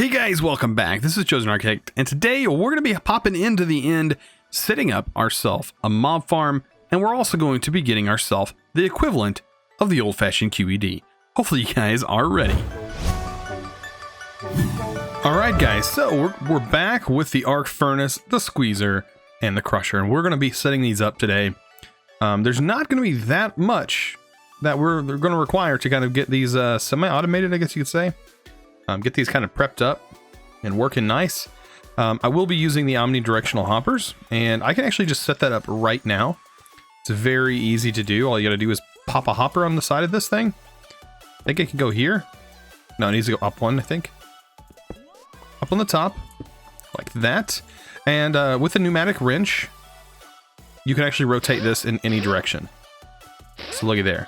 Hey guys, welcome back. This is ChosenArchitect, and today we're going to be popping into the end, setting up ourselves a mob farm, and we're also going to be getting ourselves the equivalent of the old-fashioned QED. Hopefully you guys are ready. Alright guys, so we're back with the arc furnace, the squeezer, and the crusher, and we're going to be setting these up today. There's not going to be that much that they're going to require to kind of get these semi-automated, I guess you could say. Get these kind of prepped up and working nice. I will be using the omnidirectional hoppers, and I can actually just set that up right now. It's very easy to do. All you got to do is pop a hopper on the side of this thing. I think it can go here. No, it needs to go up one, I think. Up on the top, like that. And with a pneumatic wrench, you can actually rotate this in any direction. So look at there.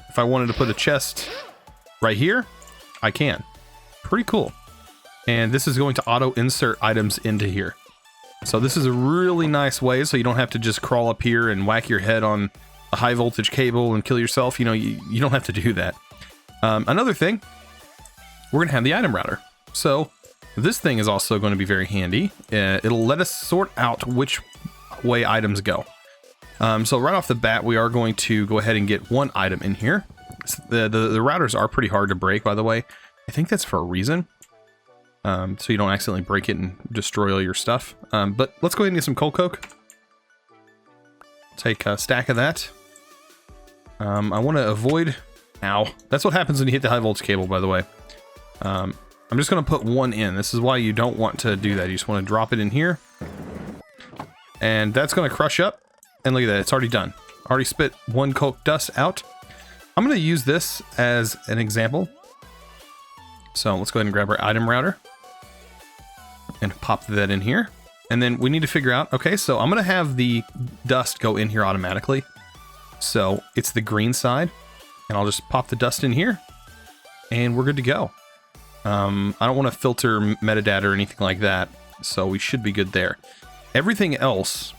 If I wanted to put a chest right here, I can. Pretty cool. And this is going to auto insert items into here. So this is a really nice way so you don't have to just crawl up here and whack your head on a high voltage cable and kill yourself. You know, you don't have to do that. Another thing, we're gonna have the item router. So this thing is also going to be very handy. It'll let us sort out which way items go. So right off the bat, we are going to go ahead and get one item in here. The routers are pretty hard to break, by the way. I think that's for a reason. So you don't accidentally break it and destroy all your stuff. But let's go ahead and get some coal coke. Take a stack of that. I want to avoid... Ow. That's what happens when you hit the high voltage cable, by the way. I'm just going to put one in. This is why you don't want to do that. You just want to drop it in here. And that's going to crush up. And look at that. It's already done. Already spit one coke dust out. I'm going to use this as an example. So let's go ahead and grab our item router and pop that in here. And then we need to figure out, okay, so I'm going to have the dust go in here automatically. So it's the green side, and I'll just pop the dust in here and we're good to go. I don't want to filter metadata or anything like that, so we should be good there. Everything else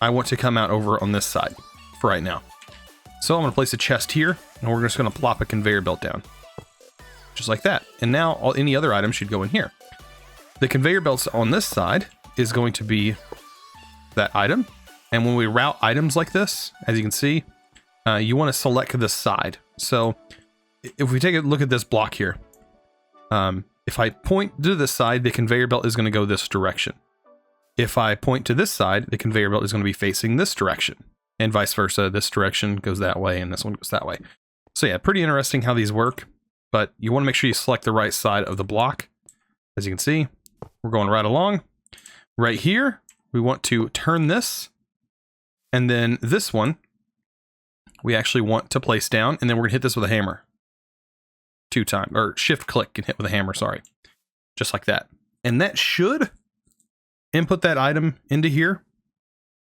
I want to come out over on this side for right now. So I'm going to place a chest here, and we're just going to plop a conveyor belt down. Just like that. And now any other items should go in here. The conveyor belts on this side is going to be that item. And when we route items like this, as you can see, you want to select this side. So if we take a look at this block here, if I point to this side, the conveyor belt is going to go this direction. If I point to this side, the conveyor belt is going to be facing this direction. And vice versa. This direction goes that way and this one goes that way. So yeah, pretty interesting how these work. But you want to make sure you select the right side of the block. As you can see, we're going right along. Right here, we want to turn this. And then this one, we actually want to place down. And then we're going to hit this with a hammer. 2 times. Or shift click and hit with a hammer, sorry. Just like that. And that should input that item into here.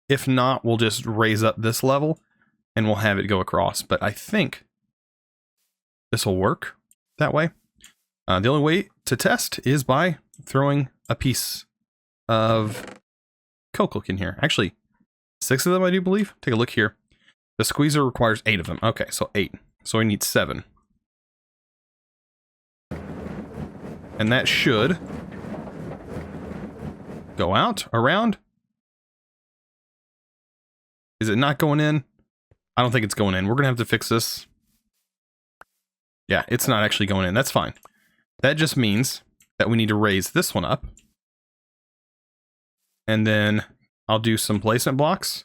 If not, we'll just raise up this level. And we'll have it go across. But I think this will work that way. The only way to test is by throwing a piece of coke in here. Actually, 6 of them, I do believe. Take a look here. The squeezer requires 8 of them. Okay, so 8. So we need 7. And that should go out, around. Is it not going in? I don't think it's going in. We're going to have to fix this. Yeah, it's not actually going in. That's fine. That just means that we need to raise this one up. And then I'll do some placement blocks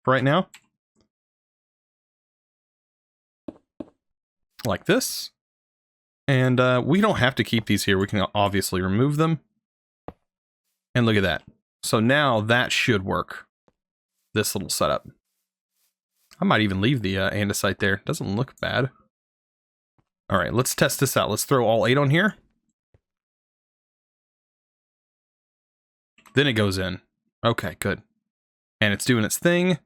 for right now. Like this. And we don't have to keep these here. We can obviously remove them. And look at that. So now that should work. This little setup. I might even leave the andesite there. Doesn't look bad. All right, let's test this out. Let's throw all 8 on here. Then it goes in. Okay, good. And it's doing its thing.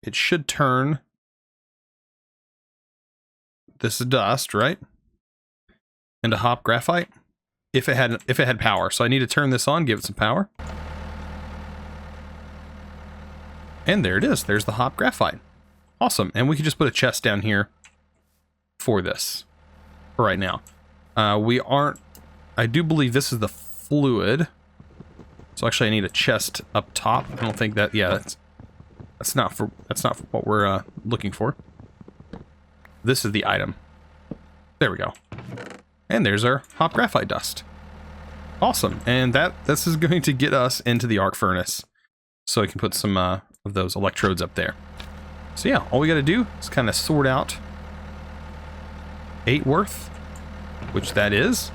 It should turn this dust, right? Into hop graphite. If it had power. So I need to turn this on, give it some power. And there it is. There's the hop graphite. Awesome. And we can just put a chest down here for this for right now. We aren't, I do believe this is the fluid. So actually I need a chest up top. I don't think that, yeah, that's not for what we're looking for. This is the item. There we go. And there's our hop graphite dust. Awesome. And this is going to get us into the arc furnace. So we can put some of those electrodes up there. So yeah, all we got to do is kind of sort out 8 worth, which that is,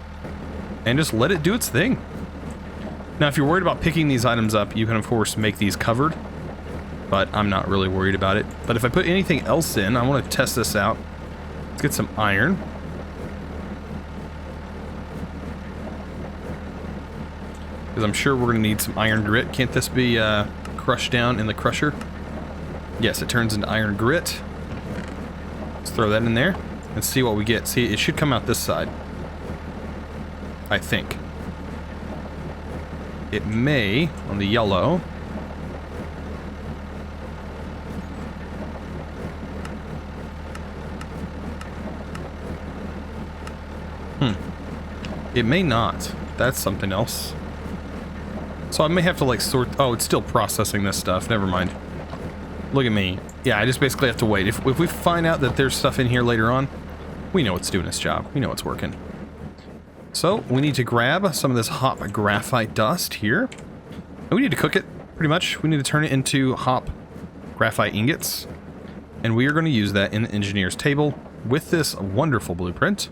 and just let it do its thing. Now, if you're worried about picking these items up, you can of course make these covered, but I'm not really worried about it. But if I put anything else in, I want to test this out. Let's get some iron. Because I'm sure we're going to need some iron grit. Can't this be crushed down in the crusher? Yes, it turns into iron grit. Let's throw that in there and see what we get. See, it should come out this side, I think. It may on the yellow. It may not. That's something else. So I may have to like sort... Oh, it's still processing this stuff. Never mind. Look at me. Yeah, I just basically have to wait. If we find out that there's stuff in here later on, we know it's doing its job. We know it's working. So we need to grab some of this hop graphite dust here. And we need to cook it, pretty much. We need to turn it into hop graphite ingots. And we are going to use that in the engineer's table with this wonderful blueprint,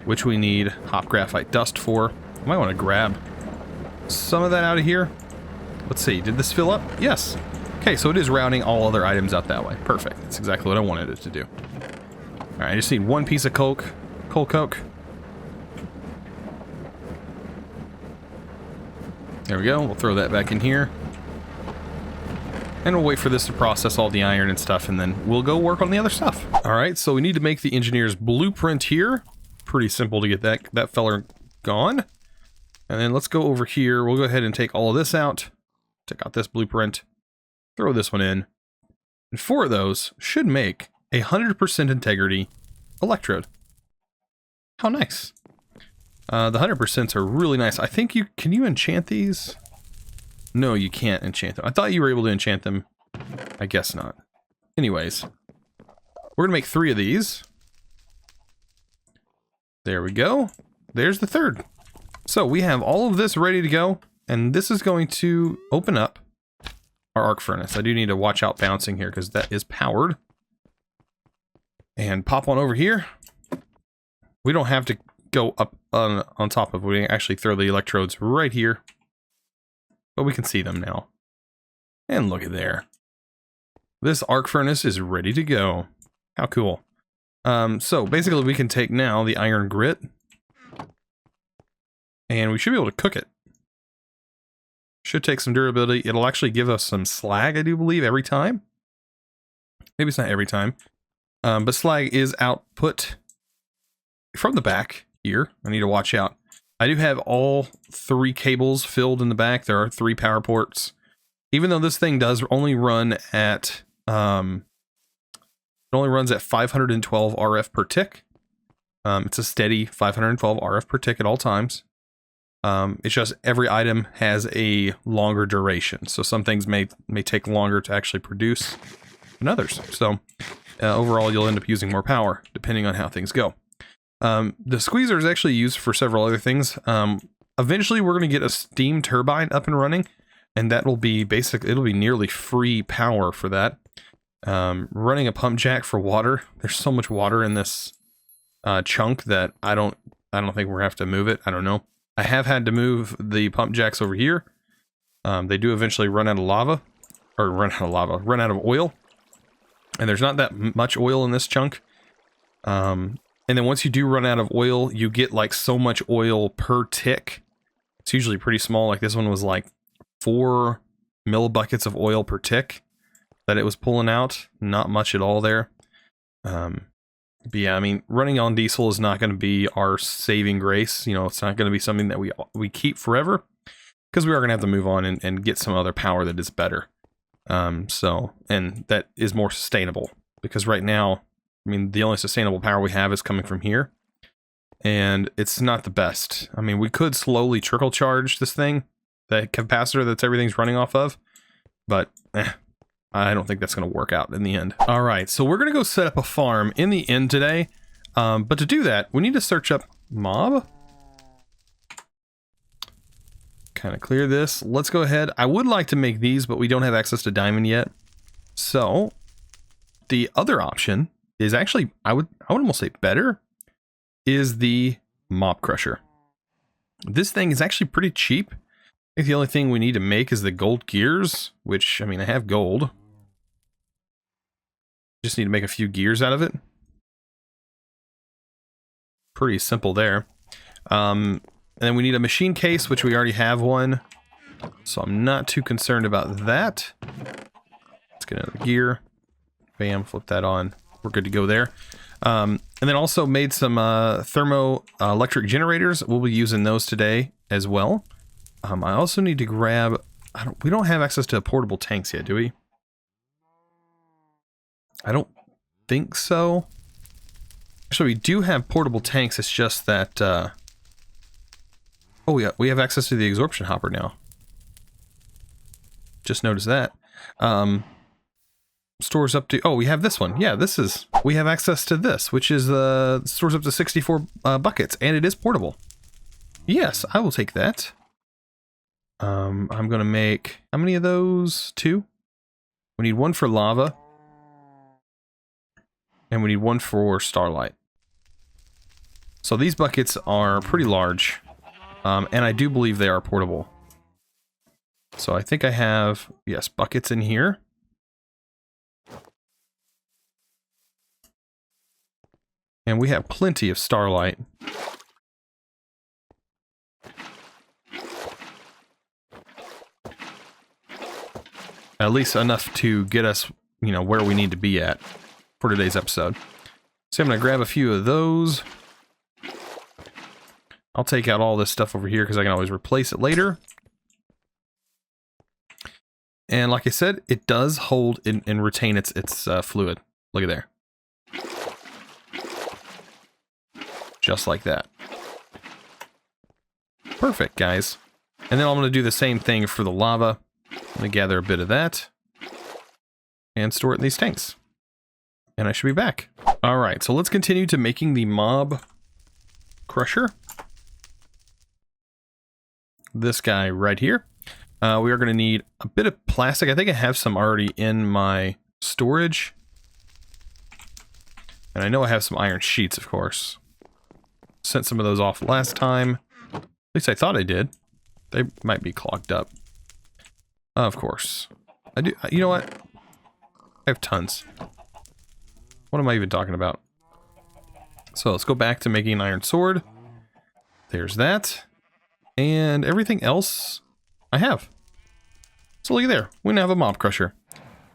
which we need hop graphite dust for. I might want to grab some of that out of here. Let's see, did this fill up? Yes. Okay, so it is routing all other items out that way. Perfect. That's exactly what I wanted it to do. Alright, I just need one piece of coal coke. There we go. We'll throw that back in here. And we'll wait for this to process all the iron and stuff, and then we'll go work on the other stuff. Alright, so we need to make the engineer's blueprint here. Pretty simple to get that feller gone. And then let's go over here. We'll go ahead and take all of this out. Take out this blueprint. Throw this one in. And 4 of those should make a 100% integrity electrode. How nice. The 100% are really nice. I think can you enchant these? No, you can't enchant them. I thought you were able to enchant them. I guess not. Anyways, we're gonna make 3 of these. There we go. There's the 3rd. So we have all of this ready to go, and this is going to open up our arc furnace. I do need to watch out bouncing here because that is powered. And pop on over here. We don't have to go up on top of it. We can actually throw the electrodes right here. But we can see them now. And look at there. This arc furnace is ready to go. How cool. So basically we can take now the iron grit. And we should be able to cook it. Should take some durability. It'll actually give us some slag, I do believe, every time. Maybe it's not every time. But slag is output from the back here. I need to watch out. I do have all 3 cables filled in the back. There are 3 power ports. Even though this thing does only run at it only runs at 512 RF per tick. It's a steady 512 RF per tick at all times. It's just every item has a longer duration. So some things may take longer to actually produce than others. So overall, you'll end up using more power depending on how things go. The squeezer is actually used for several other things. Eventually, we're going to get a steam turbine up and running, and that will be it'll be nearly free power for that. Running a pump jack for water. There's so much water in this chunk that I don't think we're gonna have to move it. I don't know. I have had to move the pump jacks over here. They do eventually run out of run out of oil. And there's not that much oil in this chunk. And then once you do run out of oil, you get like so much oil per tick. It's usually pretty small. Like this one was like 4 millibuckets of oil per tick that it was pulling out. Not much at all there. But yeah, I mean, running on diesel is not going to be our saving grace. You know, it's not going to be something that we keep forever, because we are going to have to move on and get some other power that is better. And that is more sustainable, because right now I mean, the only sustainable power we have is coming from here. And it's not the best. I mean, we could slowly trickle charge this thing, that capacitor that's everything's running off of, but I don't think that's going to work out in the end. All right, so we're going to go set up a farm in the end today. But to do that, we need to search up mob. Kind of clear this. Let's go ahead. I would like to make these, but we don't have access to diamond yet. So the other option is actually, I would almost say better, is the Mop Crusher. This thing is actually pretty cheap. I think the only thing we need to make is the gold gears, which, I mean, I have gold. Just need to make a few gears out of it. Pretty simple there. And then we need a machine case, which we already have one. So I'm not too concerned about that. Let's get another gear. Bam, flip that on. We're good to go there. And then also made some thermo electric generators. We'll be using those today as well. I also need to grab... we don't have access to portable tanks yet, do we? I don't think so. Actually, we do have portable tanks. It's just that... oh, yeah, we have access to the absorption hopper now. Just noticed that. Stores up to... oh, we have this one. Yeah, this is... we have access to this, which is stores up to 64 buckets, and it is portable. Yes, I will take that. I'm going to make... how many of those? 2? We need one for lava. And we need one for Starlight. So these buckets are pretty large. And I do believe they are portable. So I think I have, yes, buckets in here. And we have plenty of Starlight. At least enough to get us, you know, where we need to be at for today's episode. So I'm going to grab a few of those. I'll take out all this stuff over here because I can always replace it later. And like I said, it does hold and retain its fluid. Look at there. Just like that. Perfect, guys. And then I'm going to do the same thing for the lava. I'm going to gather a bit of that. And store it in these tanks. And I should be back. Alright, so let's continue to making the Mop Crusher. This guy right here. We are going to need a bit of plastic. I think I have some already in my storage. And I know I have some iron sheets, of course. Sent some of those off last time. At least I thought I did. They might be clogged up. Of course. I do. You know what? I have tons. What am I even talking about? So let's go back to making an iron sword. There's that. And everything else I have. So look at there. We now have a Mop Crusher.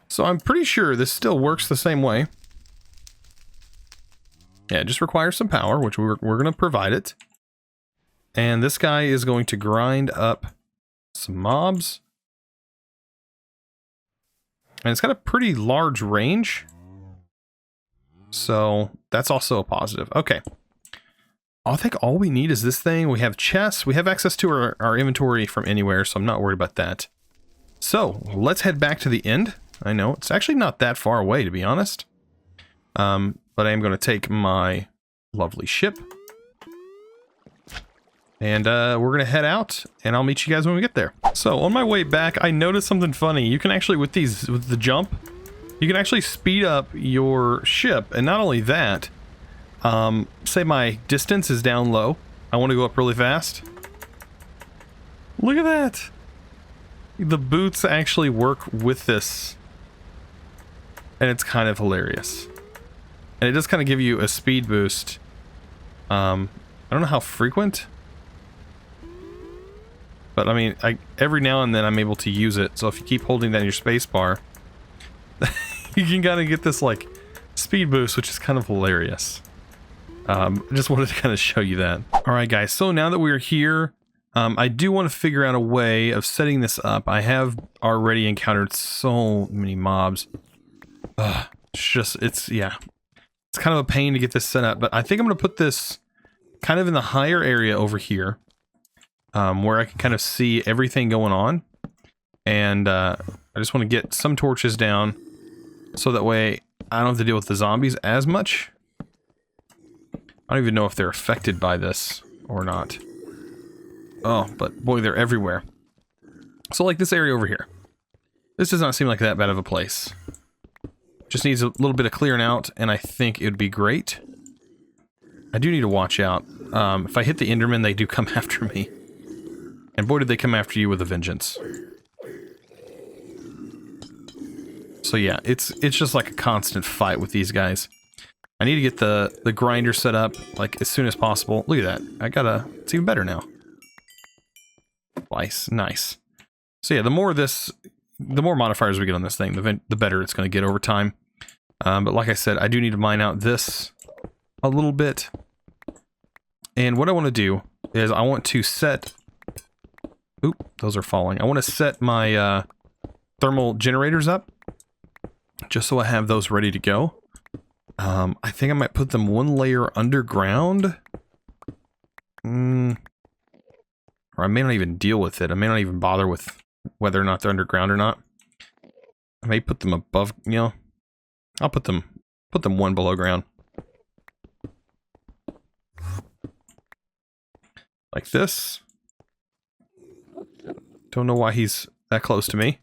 So I'm pretty sure this still works the same way. Yeah, it just requires some power, which we're going to provide it. And this guy is going to grind up some mobs. And it's got a pretty large range. So that's also a positive. Okay. I think all we need is this thing. We have chests. We have access to our inventory from anywhere, so I'm not worried about that. So let's head back to the end. I know it's actually not that far away, to be honest. But I am going to take my lovely ship. And we're going to head out, and I'll meet you guys when we get there. So on my way back, I noticed something funny. You can actually, with the jump, you can actually speed up your ship. And not only that, say my distance is down low. I want to go up really fast. Look at that. The boots actually work with this. And it's kind of hilarious. And it does kind of give you a speed boost. I don't know how frequent. But I mean, every now and then I'm able to use it. So if you keep holding down your space bar, you can kind of get this like speed boost, which is kind of hilarious. I just wanted to kind of show you that. Alright guys, so now that we're here, I do want to figure out a way of setting this up. I have already encountered so many mobs. Yeah. It's kind of a pain to get this set up, but I think I'm going to put this kind of in the higher area over here, where I can kind of see everything going on. And I just want to get some torches down, so that way I don't have to deal with the zombies as much. I don't even know if they're affected by this or not. Oh, but boy, they're everywhere. So like this area over here. This does not seem like that bad of a place. Just needs a little bit of clearing out, and I think it would be great. I do need to watch out. If I hit the Enderman, they do come after me. And boy, did they come after you with a vengeance. So yeah, it's just like a constant fight with these guys. I need to get the grinder set up, like, as soon as possible. Look at that. It's even better now. Nice. So yeah, the more modifiers we get on this thing, the better it's going to get over time. But like I said, I do need to mine out this a little bit. And what I want to do is I want to set... Oop, those are falling. I want to set my thermal generators up, just so I have those ready to go. I think I might put them one layer underground. Or I may not even deal with it. I may not even bother with whether or not they're underground or not. I may put them above, you know. I'll put them one below ground. Like this. Don't know why he's that close to me.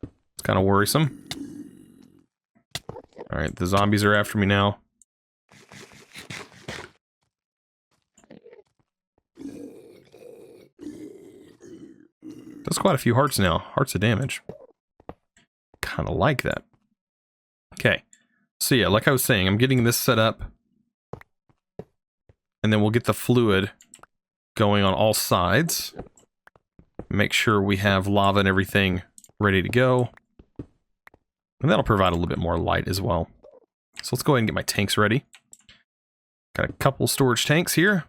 It's kind of worrisome. Alright, the zombies are after me now. That's quite a few hearts now. Hearts of damage. Kind of like that. Okay. So yeah, like I was saying, I'm getting this set up. And then we'll get the fluid going on all sides. Make sure we have lava and everything ready to go. And that'll provide a little bit more light as well. So let's go ahead and get my tanks ready. Got a couple storage tanks here.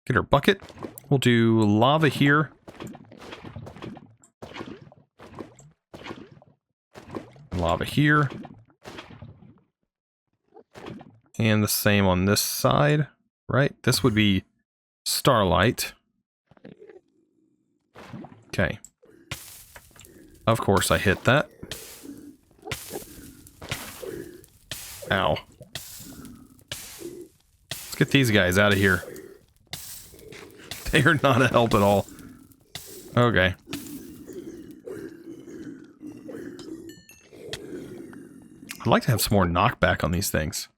Get our bucket. We'll do lava here. Lava here. And the same on this side, right? This would be Starlight. Okay. Of course I hit that. Ow. Let's get these guys out of here. They are not a help at all. Okay. I'd like to have some more knockback on these things.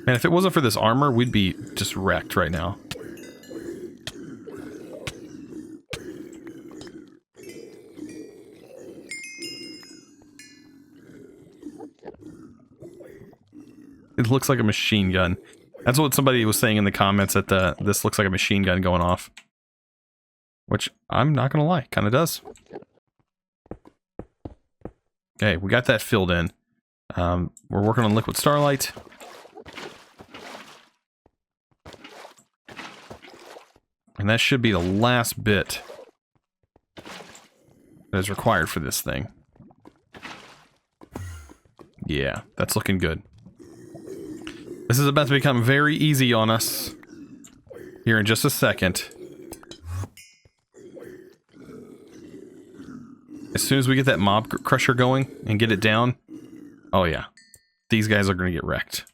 Man, if it wasn't for this armor, we'd be just wrecked right now. It looks like a machine gun. That's what somebody was saying in the comments, that this looks like a machine gun going off. Which, I'm not gonna lie, kinda does. Okay, we got that filled in. We're working on liquid Starlight. And that should be the last bit that is required for this thing. Yeah, that's looking good. This is about to become very easy on us here in just a second. As soon as we get that Mop Crusher going and get it down, oh yeah, these guys are going to get wrecked.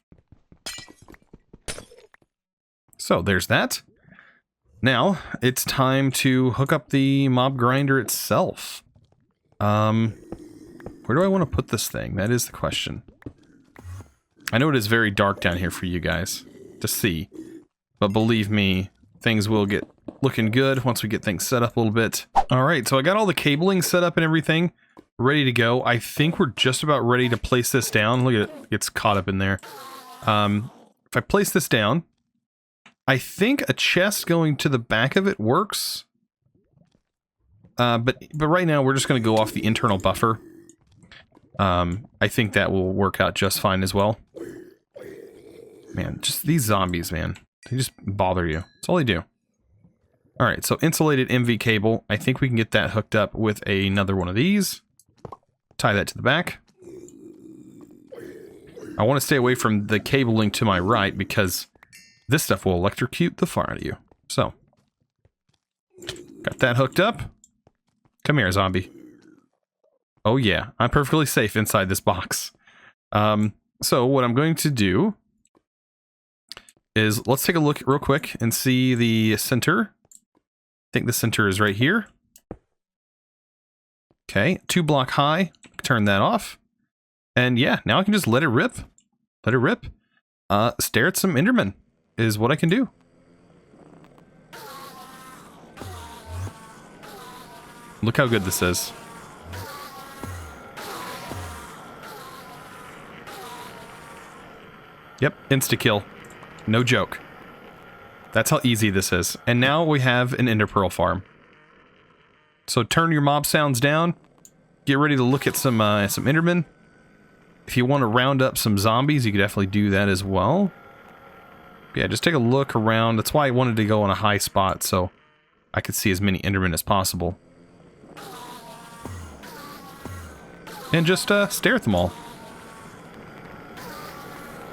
So there's that. Now, it's time to hook up the mob grinder itself. Where do I want to put this thing? That is the question. I know it is very dark down here for you guys to see, but believe me, things will get looking good once we get things set up a little bit. Alright, so I got all the cabling set up and everything ready to go. I think we're just about ready to place this down. Look at it, it's caught up in there. If I place this down, I think a chest going to the back of it works. But right now we're just going to go off the internal buffer. I think that will work out just fine as well. Man, just these zombies, man. They just bother you. That's all they do. All right, so insulated MV cable. I think we can get that hooked up with another one of these. Tie that to the back. I want to stay away from the cabling to my right because this stuff will electrocute the far out of you. So, got that hooked up. Come here, zombie. Oh yeah, I'm perfectly safe inside this box. So what I'm going to do is let's take a look real quick and see the center. I think the center is right here. Okay, 2 block high. Turn that off. And yeah, now I can just let it rip. Let it rip. Stare at some Enderman is what I can do. Look how good this is. Yep, insta-kill. No joke. That's how easy this is. And now we have an Ender Pearl farm. So turn your mob sounds down. Get ready to look at some Endermen. If you want to round up some zombies, you could definitely do that as well. Yeah, just take a look around. That's why I wanted to go on a high spot, so I could see as many Endermen as possible. And just stare at them all.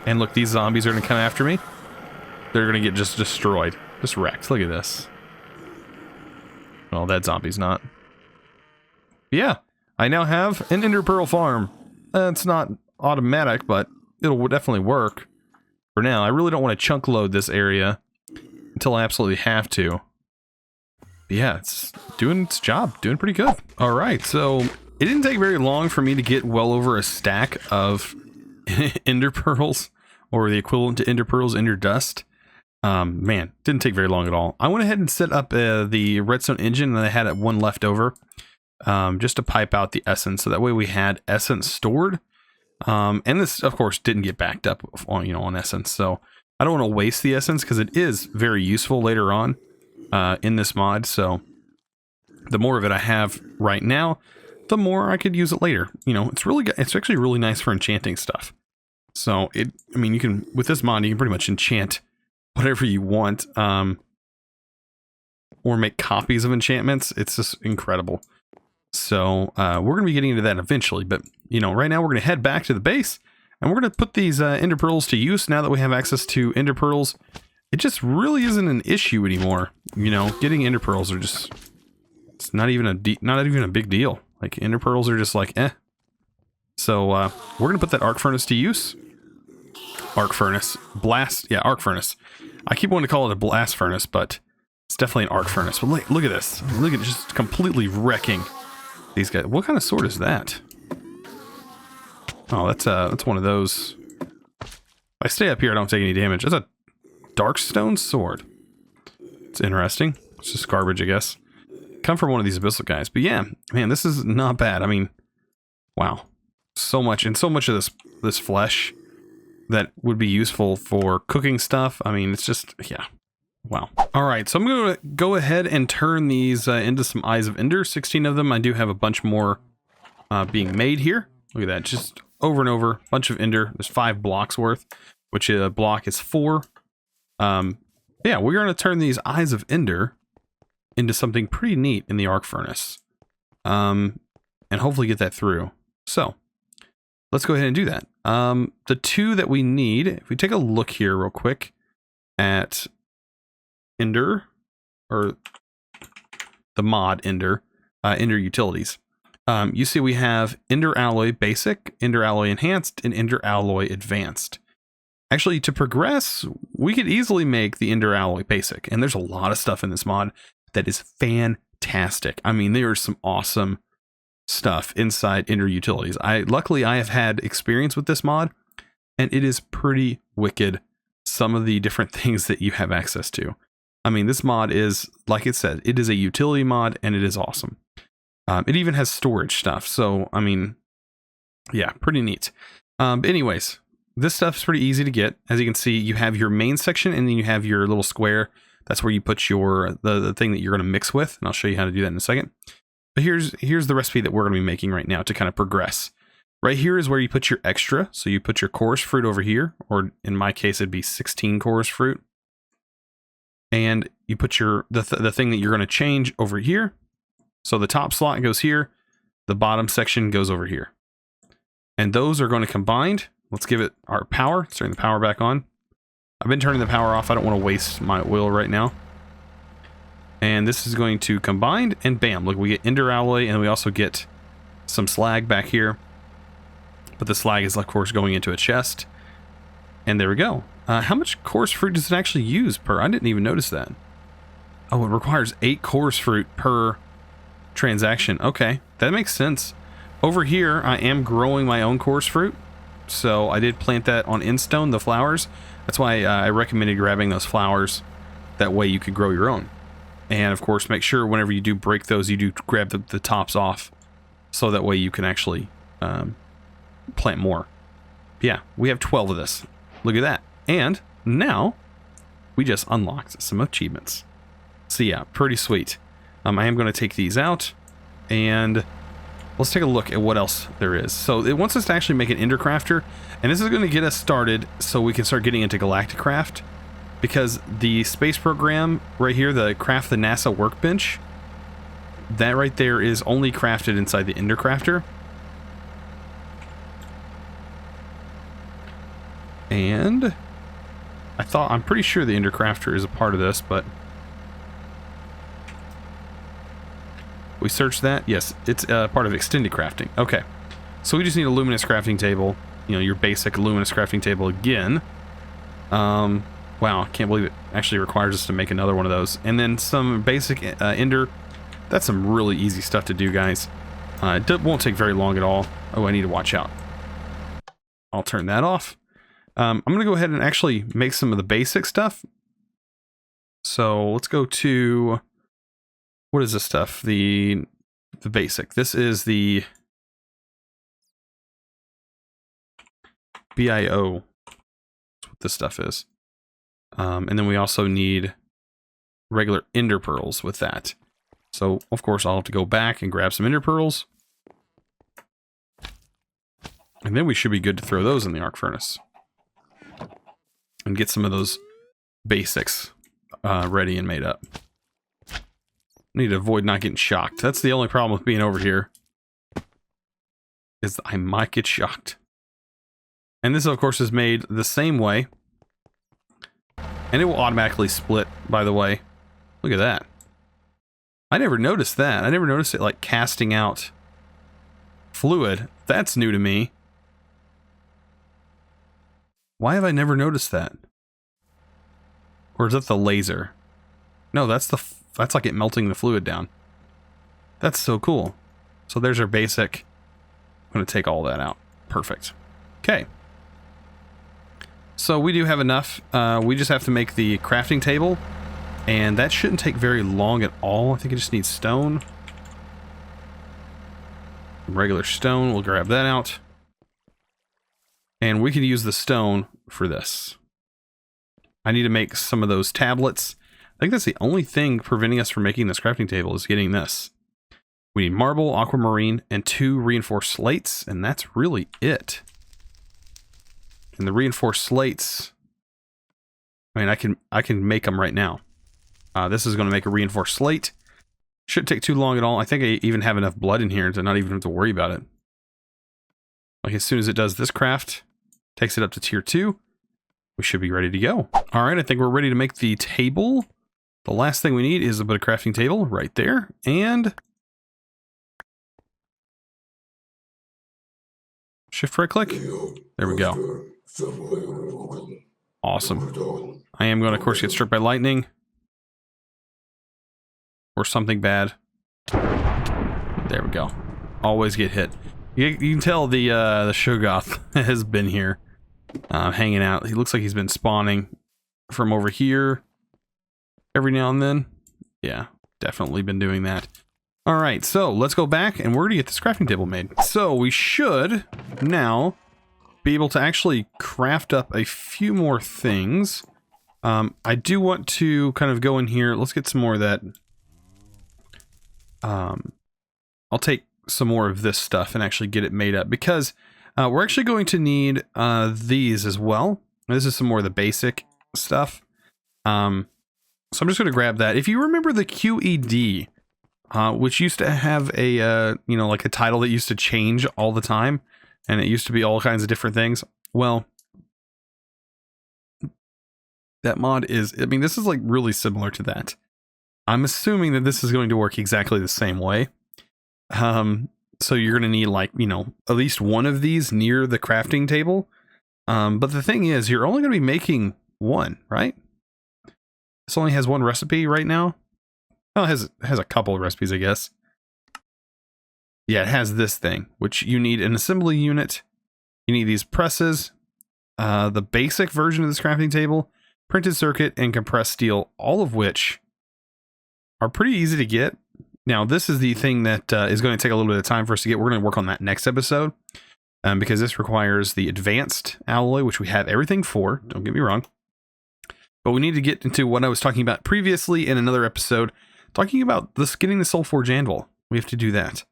And look, these zombies are going to come after me. They're going to get just destroyed. Just wrecked. Look at this. Well, that zombie's not. Yeah, I now have an Ender Pearl farm. It's not automatic, but it'll definitely work. For now, I really don't want to chunk load this area until I absolutely have to. But yeah, it's doing its job. Doing pretty good. Alright, so it didn't take very long for me to get well over a stack of Ender Pearls, or the equivalent to Ender Pearls, Ender Dust. Man, didn't take very long at all. I went ahead and set up the redstone engine, and I had one left over just to pipe out the essence, so that way we had essence stored. And this, of course, didn't get backed up on, on essence, so I don't want to waste the essence because it is very useful later on in this mod. So the more of it I have right now, the more I could use it later. It's actually really nice for enchanting stuff. So you can, with this mod, you can pretty much enchant whatever you want, or make copies of enchantments. It's just incredible. So we're going to be getting into that eventually, but right now we're going to head back to the base, and we're going to put these Ender Pearls to use. Now that we have access to Ender Pearls, it just really isn't an issue anymore. Getting Ender Pearls are just, it's not even a big deal. Like, Ender Pearls are just like, eh. So we're going to put that arc furnace to use. Arc furnace. Blast. Yeah, arc furnace. I keep wanting to call it a blast furnace, but it's definitely an arc furnace. But look at this. Look at it, just completely wrecking these guys. What kind of sword is that? Oh, that's one of those. If I stay up here, I don't take any damage. That's a darkstone sword. It's interesting. It's just garbage, I guess. Come from one of these abyssal guys. But yeah, man, this is not bad. I mean, wow. So much of this flesh that would be useful for cooking stuff. I mean, it's just, yeah. Wow. All right, so I'm going to go ahead and turn these into some Eyes of Ender. 16 of them. I do have a bunch more being made here. Look at that. Just over and over. Bunch of Ender. There's 5 blocks worth, which a block is 4. Yeah, we're going to turn these Eyes of Ender into something pretty neat in the arc furnace. And hopefully get that through. So, let's go ahead and do that. The 2 that we need, if we take a look here real quick at Ender, or the mod Ender, Ender Utilities. You see we have Ender Alloy Basic, Ender Alloy Enhanced, and Ender Alloy Advanced. Actually, to progress, we could easily make the Ender Alloy Basic, and there's a lot of stuff in this mod that is fantastic. I mean, there is some awesome stuff inside Ender Utilities. Luckily I have had experience with this mod, and it is pretty wicked, some of the different things that you have access to. I mean, this mod is, like it said, it is a utility mod, and it is awesome. It even has storage stuff, so I mean, yeah, pretty neat. But anyways, this stuff's pretty easy to get. As you can see, you have your main section, and then you have your little square. That's where you put your the thing that you're going to mix with, and I'll show you how to do that in a second. But here's the recipe that we're going to be making right now to kind of progress. Right here is where you put your extra. So you put your chorus fruit over here, or in my case, it'd be 16 chorus fruit. And you put the thing that you're going to change over here. So the top slot goes here, the bottom section goes over here. And those are going to combine. Let's give it our power. Let's turn the power back on. I've been turning the power off. I don't want to waste my oil right now. And this is going to combine, and bam, look, we get ender alloy, and we also get some slag back here. But the slag is, of course, going into a chest. And there we go. How much coarse fruit does it actually use per? I didn't even notice that. Oh, it requires 8 coarse fruit per transaction. Okay, that makes sense. Over here, I am growing my own coarse fruit. So I did plant that on Instone, the flowers. That's why I recommended grabbing those flowers. That way you could grow your own. And of course, make sure whenever you do break those, you do grab the tops off. So that way you can actually plant more. Yeah, we have 12 of this. Look at that. And now we just unlocked some achievements. So yeah, pretty sweet. I am going to take these out. And let's take a look at what else there is. So it wants us to actually make an Ender Crafter, and this is going to get us started so we can start getting into Galactic Craft, because the space program right here, the Craft the NASA Workbench, that right there is only crafted inside the Ender Crafter. And I'm pretty sure the Ender Crafter is a part of this, but we searched that. Yes, it's part of extended crafting. Okay, so we just need a luminous crafting table. You know, your basic luminous crafting table again. Wow, I can't believe it actually requires us to make another one of those. And then some basic ender. That's some really easy stuff to do, guys. It won't take very long at all. Oh, I need to watch out. I'll turn that off. I'm going to go ahead and actually make some of the basic stuff. So let's go to... What is this stuff? The basic. This is the BIO. That's what this stuff is. And then we also need regular ender pearls with that. So, of course, I'll have to go back and grab some ender pearls. And then we should be good to throw those in the arc furnace. And get some of those basics ready and made up. Need to avoid not getting shocked. That's the only problem with being over here. Is I might get shocked. And this, of course, is made the same way. And it will automatically split, by the way. Look at that. I never noticed that. I never noticed it, like, casting out fluid. That's new to me. Why have I never noticed that? Or is that the laser? No, that's like it melting the fluid down. That's so cool. So there's our basic. I'm going to take all that out. Perfect. Okay. So we do have enough. We just have to make the crafting table. And that shouldn't take very long at all. I think it just needs stone. Regular stone. We'll grab that out. And we can use the stone for this. I need to make some of those tablets. I think that's the only thing preventing us from making this crafting table is getting this. We need marble, aquamarine, and 2 reinforced slates, and that's really it. And the reinforced slates, I mean, I can make them right now. This is going to make a reinforced slate. Shouldn't take too long at all. I think I even have enough blood in here to not even have to worry about it. Like as soon as it does this craft, takes it up to tier 2, we should be ready to go. All right, I think we're ready to make the table. The last thing we need is a bit of crafting table right there. And shift right click. There we go. Awesome. I am going to, of course, get struck by lightning. Or something bad. There we go. Always get hit. You can tell the Shoggoth has been here. Hanging out. He looks like he's been spawning from over here every now and then. Yeah, definitely been doing that. All right, so let's go back and we're going to get this crafting table made. So we should now be able to actually craft up a few more things. I do want to kind of go in here. Let's get some more of that. I'll take some more of this stuff and actually get it made up because we're actually going to need these as well. This is some more of the basic stuff. So I'm just going to grab that. If you remember the QED, which used to have a, you know, like a title that used to change all the time, and it used to be all kinds of different things. Well, that mod is, I mean, this is like really similar to that. I'm assuming that this is going to work exactly the same way. So you're going to need, like, you know, at least one of these near the crafting table. But the thing is, you're only going to be making one, right? This only has one recipe right now. Oh, it has a couple of recipes, I guess. Yeah, it has this thing, which you need an assembly unit. You need these presses, the basic version of this crafting table, printed circuit, and compressed steel, all of which are pretty easy to get. Now, this is the thing that is going to take a little bit of time for us to get. We're going to work on that next episode, because this requires the advanced alloy, which we have everything for. Don't get me wrong. But we need to get into what I was talking about previously in another episode, talking about this, getting the Soulforge anvil. We have to do that.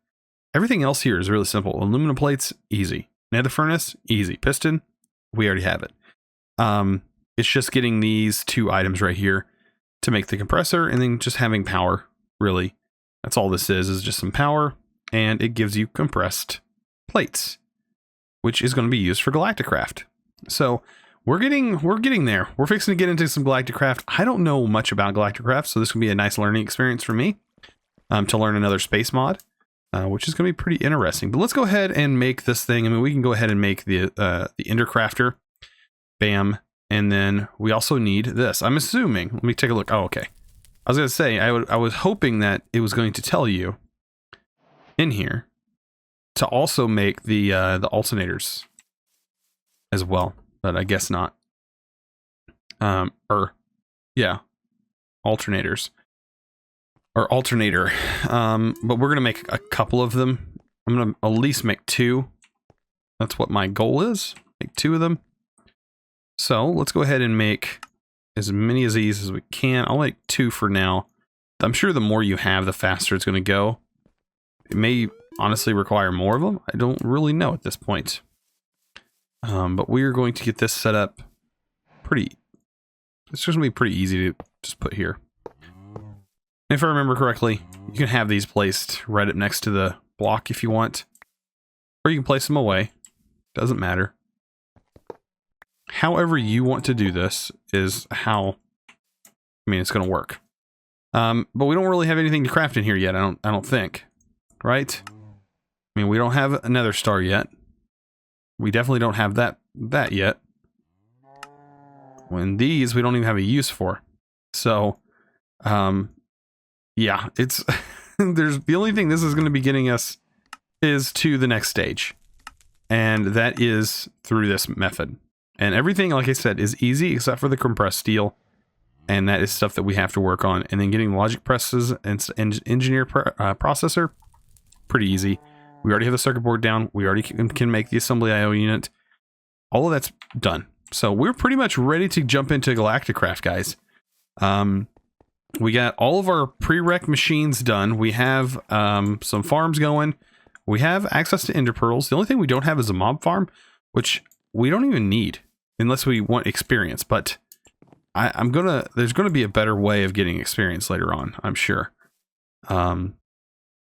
Everything else here is really simple. Aluminum plates, easy. Nether furnace, easy. Piston, we already have it. It's just getting these two items right here to make the compressor, and then just having power, really. That's all this is just some power, and it gives you compressed plates, which is going to be used for Galacticraft. So we're getting there. We're fixing to get into some Galacticraft. I don't know much about Galacticraft, so this will be a nice learning experience for me, to learn another space mod, which is going to be pretty interesting. But let's go ahead and make this thing. I mean, we can go ahead and make the Endercrafter. Bam. And then we also need this. I'm assuming, let me take a look. Oh, okay. I was going to say, I was hoping that it was going to tell you in here to also make the alternators as well, but I guess not. Yeah, alternators or alternator. But we're going to make a couple of them. I'm going to at least make two. That's what my goal is. Make two of them. So let's go ahead and make as many of these as we can. I'll make two for now. I'm sure the more you have, the faster it's going to go. It may honestly require more of them. I don't really know at this point. But we're going to get this set up pretty. It's just going to be pretty easy to just put here. And if I remember correctly, you can have these placed right up next to the block if you want. Or you can place them away. Doesn't matter. However you want to do this is how, I mean, it's going to work. But we don't really have anything to craft in here yet. I don't think, right? I mean, we don't have another star yet. We definitely don't have that yet. When these, we don't even have a use for. So, yeah, it's, there's the only thing this is going to be getting us is to the next stage. And that is through this method. And everything, like I said, is easy except for the compressed steel. And that is stuff that we have to work on. And then getting logic presses and engineer processor, pretty easy. We already have the circuit board down. We already can make the assembly IO unit. All of that's done. So we're pretty much ready to jump into Galacticraft, guys. We got all of our prereq machines done. We have some farms going. We have access to ender pearls. The only thing we don't have is a mob farm, which we don't even need unless we want experience. But there's gonna be a better way of getting experience later on, I'm sure. For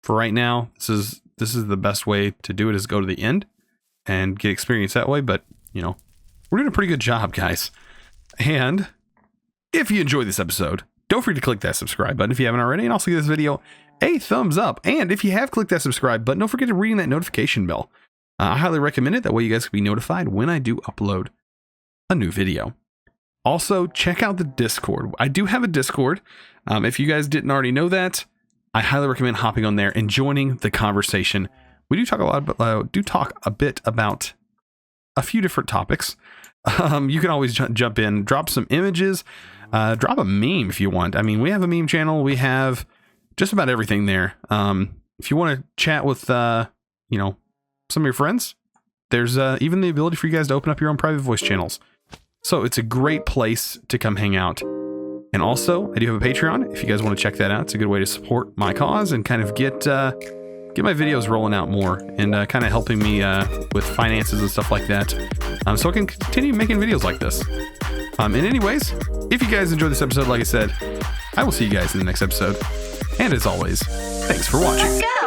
right now, this is the best way to do it, is go to the end and get experience that way. But you know, we're doing a pretty good job, guys. And if you enjoyed this episode, don't forget to click that subscribe button if you haven't already, and also give this video a thumbs up. And if you have clicked that subscribe button, don't forget to ring that notification bell. I highly recommend it. That way you guys can be notified when I do upload a new video. Also, check out the Discord. I do have a Discord. If you guys didn't already know that, I highly recommend hopping on there and joining the conversation. We do talk a bit about a few different topics. You can always jump in, drop some images, drop a meme if you want. I mean, we have a meme channel. We have just about everything there. If you want to chat with, you know, some of your friends, there's even the ability for you guys to open up your own private voice channels. So it's a great place to come hang out. And also, I do have a Patreon. If you guys want to check that out, it's a good way to support my cause and kind of get my videos rolling out more, and kind of helping me with finances and stuff like that, so I can continue making videos like this. And anyways, if you guys enjoyed this episode, like I said, I will see you guys in the next episode. And as always, thanks for watching. Let's go!